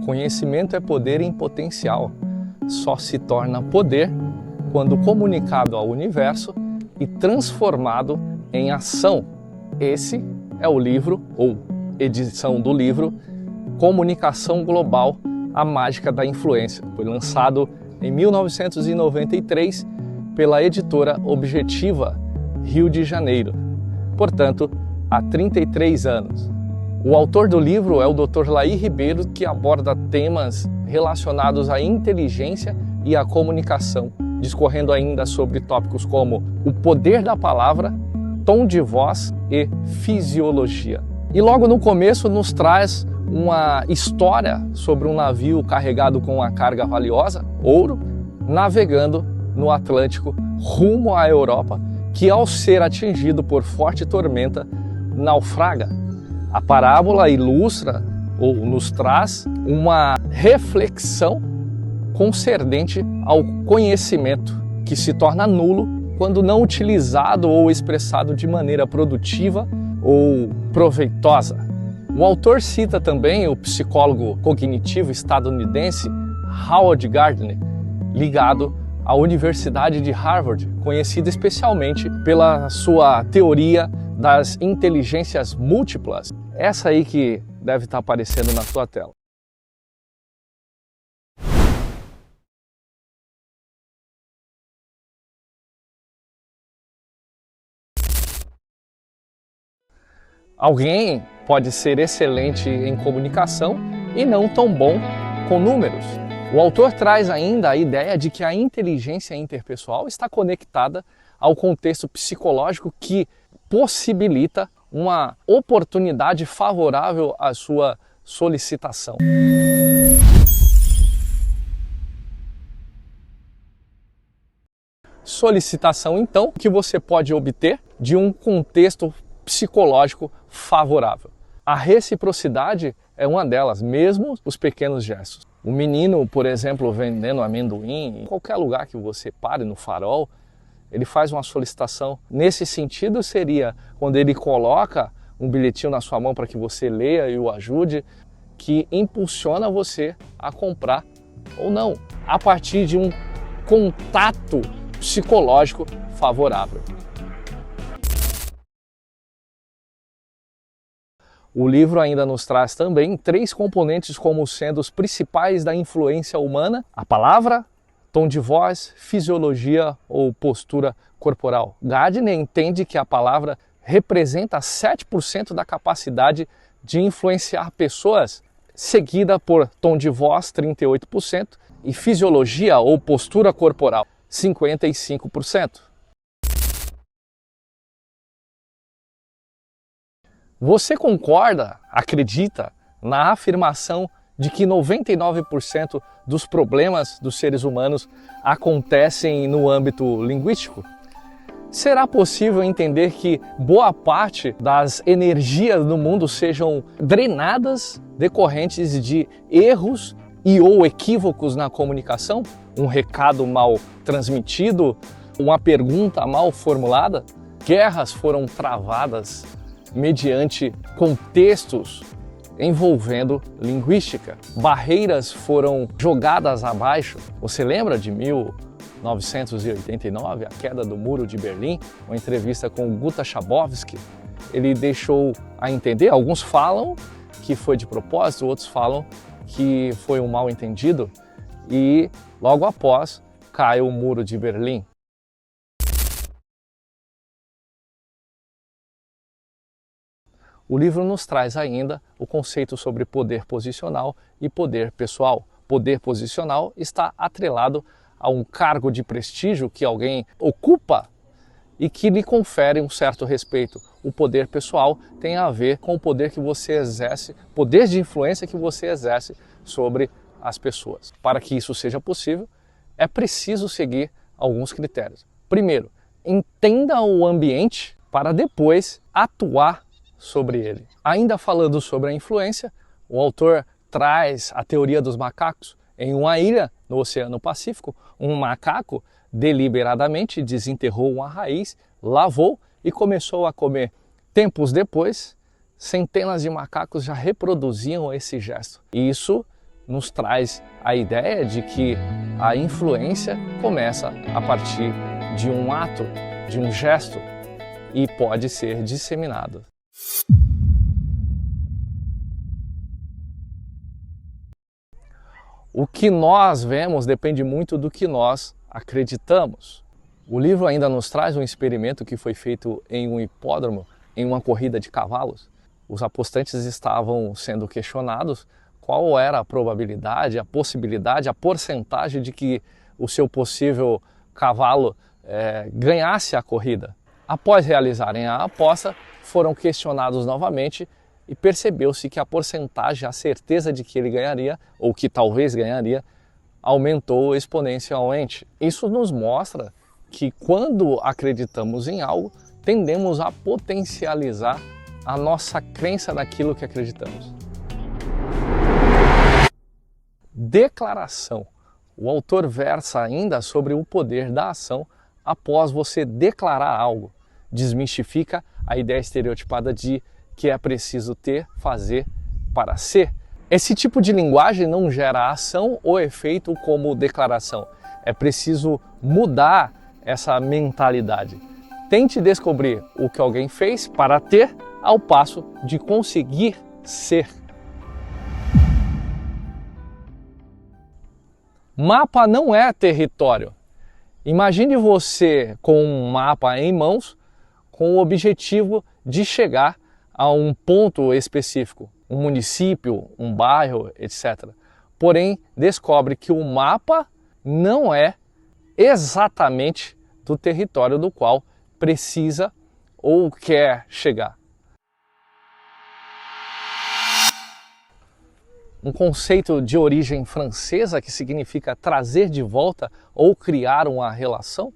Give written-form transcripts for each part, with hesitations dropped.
Conhecimento é poder em potencial. Só se torna poder quando comunicado ao universo e transformado em ação. Esse é o livro, ou edição do livro, Comunicação Global, a Mágica da Influência. Foi lançado em 1993 pela editora Objetiva, Rio de Janeiro. Portanto, há 33 anos. O autor do livro é o Dr. Laí Ribeiro, que aborda temas relacionados à inteligência e à comunicação, discorrendo ainda sobre tópicos como o poder da palavra, tom de voz e fisiologia. E logo no começo nos traz uma história sobre um navio carregado com uma carga valiosa, ouro, navegando no Atlântico rumo à Europa, que ao ser atingido por forte tormenta, naufraga. A parábola ilustra ou nos traz uma reflexão concernente ao conhecimento, que se torna nulo quando não utilizado ou expressado de maneira produtiva ou proveitosa. O autor cita também o psicólogo cognitivo estadunidense Howard Gardner, ligado à Universidade de Harvard, conhecido especialmente pela sua teoria das inteligências múltiplas. Essa aí que deve estar aparecendo na sua tela. Alguém pode ser excelente em comunicação e não tão bom com números. O autor traz ainda a ideia de que a inteligência interpessoal está conectada ao contexto psicológico que possibilita uma oportunidade favorável à sua solicitação. Solicitação, então, que você pode obter de um contexto psicológico favorável. A reciprocidade é uma delas, mesmo os pequenos gestos. O menino, por exemplo, vendendo amendoim, em qualquer lugar que você pare no farol, ele faz uma solicitação. Nesse sentido seria quando ele coloca um bilhetinho na sua mão para que você leia e o ajude, que impulsiona você a comprar ou não, a partir de um contato psicológico favorável. O livro ainda nos traz também 3 componentes como sendo os principais da influência humana: a palavra, tom de voz, fisiologia ou postura corporal. Gardner entende que a palavra representa 7% da capacidade de influenciar pessoas, seguida por tom de voz, 38%, e fisiologia ou postura corporal, 55%. Você concorda, acredita na afirmação de que 99% dos problemas dos seres humanos acontecem no âmbito linguístico? Será possível entender que boa parte das energias do mundo sejam drenadas decorrentes de erros e ou equívocos na comunicação? Um recado mal transmitido? Uma pergunta mal formulada? Guerras foram travadas mediante contextos envolvendo linguística. Barreiras foram jogadas abaixo. Você lembra de 1989, a queda do Muro de Berlim? Uma entrevista com Guta Schabowski. Ele deixou a entender, alguns falam que foi de propósito, outros falam que foi um mal entendido, e logo após cai o Muro de Berlim. O livro nos traz ainda o conceito sobre poder posicional e poder pessoal. Poder posicional está atrelado a um cargo de prestígio que alguém ocupa e que lhe confere um certo respeito. O poder pessoal tem a ver com o poder que você exerce, poder de influência que você exerce sobre as pessoas. Para que isso seja possível, é preciso seguir alguns critérios. Primeiro, entenda o ambiente para depois atuar sobre ele. Ainda falando sobre a influência, o autor traz a teoria dos macacos. Em uma ilha no Oceano Pacífico, um macaco deliberadamente desenterrou uma raiz, lavou e começou a comer. Tempos depois, centenas de macacos já reproduziam esse gesto. E isso nos traz a ideia de que a influência começa a partir de um ato, de um gesto, e pode ser disseminado. O que nós vemos depende muito do que nós acreditamos. O livro ainda nos traz um experimento que foi feito em um hipódromo, em uma corrida de cavalos. Os apostantes estavam sendo questionados qual era a probabilidade, a possibilidade, a porcentagem de que o seu possível cavalo ganhasse a corrida. Após realizarem a aposta, foram questionados novamente e percebeu-se que a porcentagem, a certeza de que ele ganharia, ou que talvez ganharia, aumentou exponencialmente. Isso nos mostra que quando acreditamos em algo, tendemos a potencializar a nossa crença naquilo que acreditamos. Declaração. O autor versa ainda sobre o poder da ação após você declarar algo. Desmistifica a ideia estereotipada de que é preciso ter, fazer para ser. Esse tipo de linguagem não gera ação ou efeito como declaração. É preciso mudar essa mentalidade. Tente descobrir o que alguém fez para ter, ao passo de conseguir ser. Mapa não é território. Imagine você com um mapa em mãos, com o objetivo de chegar a um ponto específico, um município, um bairro, etc. Porém, descobre que o mapa não é exatamente do território do qual precisa ou quer chegar. Um conceito de origem francesa que significa trazer de volta ou criar uma relação.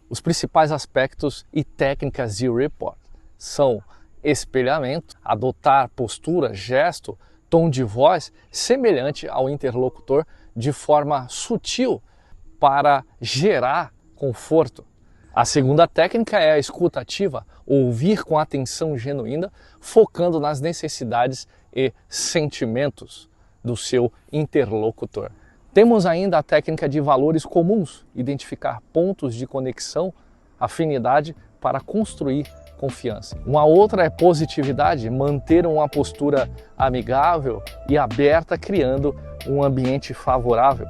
Os principais aspectos e técnicas de report são espelhamento, adotar postura, gesto, tom de voz semelhante ao interlocutor de forma sutil para gerar conforto. A segunda técnica é a escuta ativa, ouvir com atenção genuína, focando nas necessidades e sentimentos do seu interlocutor. Temos ainda a técnica de valores comuns, identificar pontos de conexão, afinidade para construir confiança. Uma outra é positividade, manter uma postura amigável e aberta, criando um ambiente favorável.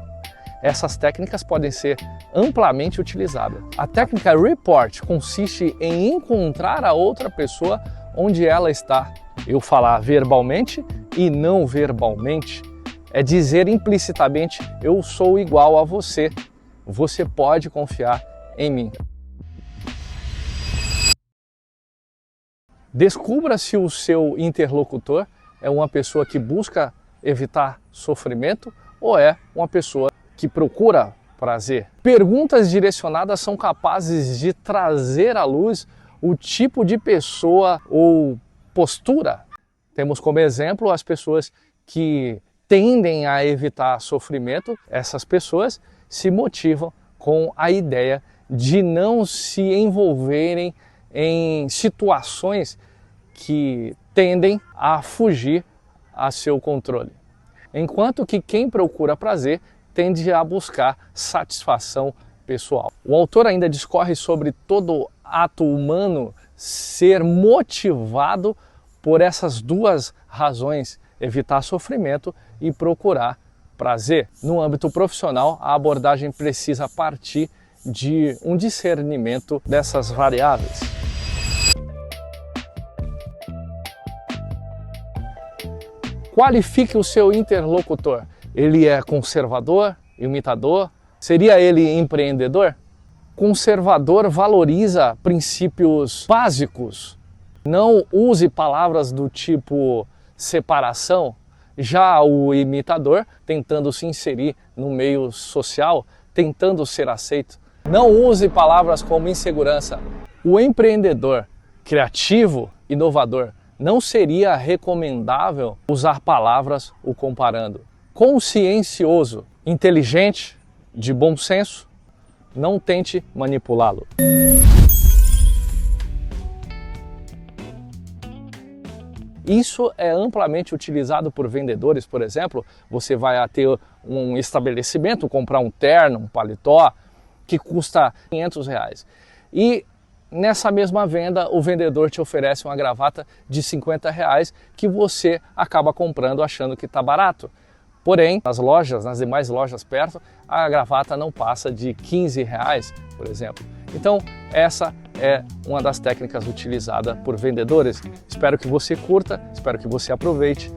Essas técnicas podem ser amplamente utilizadas. A técnica report consiste em encontrar a outra pessoa onde ela está. Eu falar verbalmente e não verbalmente é dizer implicitamente: eu sou igual a você, você pode confiar em mim. Descubra se o seu interlocutor é uma pessoa que busca evitar sofrimento ou é uma pessoa que procura prazer. Perguntas direcionadas são capazes de trazer à luz o tipo de pessoa ou postura. Temos como exemplo as pessoas que tendem a evitar sofrimento. Essas pessoas se motivam com a ideia de não se envolverem em situações que tendem a fugir a seu controle. Enquanto que quem procura prazer tende a buscar satisfação pessoal. O autor ainda discorre sobre todo ato humano ser motivado por essas duas razões, evitar sofrimento e procurar prazer. No âmbito profissional, a abordagem precisa partir de um discernimento dessas variáveis. Qualifique o seu interlocutor. Ele é conservador, imitador? Seria ele empreendedor? Conservador valoriza princípios básicos. Não use palavras do tipo separação. Já o imitador, tentando se inserir no meio social, tentando ser aceito. Não use palavras como insegurança. O empreendedor, criativo, inovador, não seria recomendável usar palavras o comparando. Consciencioso, inteligente, de bom senso, não tente manipulá-lo. Isso é amplamente utilizado por vendedores, por exemplo. Você vai ter um estabelecimento, comprar um terno, um paletó, que custa R$500. E nessa mesma venda, o vendedor te oferece uma gravata de R$50 que você acaba comprando achando que está barato. Porém, nas demais lojas perto, a gravata não passa de R$15, por exemplo. Então, essa é uma das técnicas utilizadas por vendedores. Espero que você curta, espero que você aproveite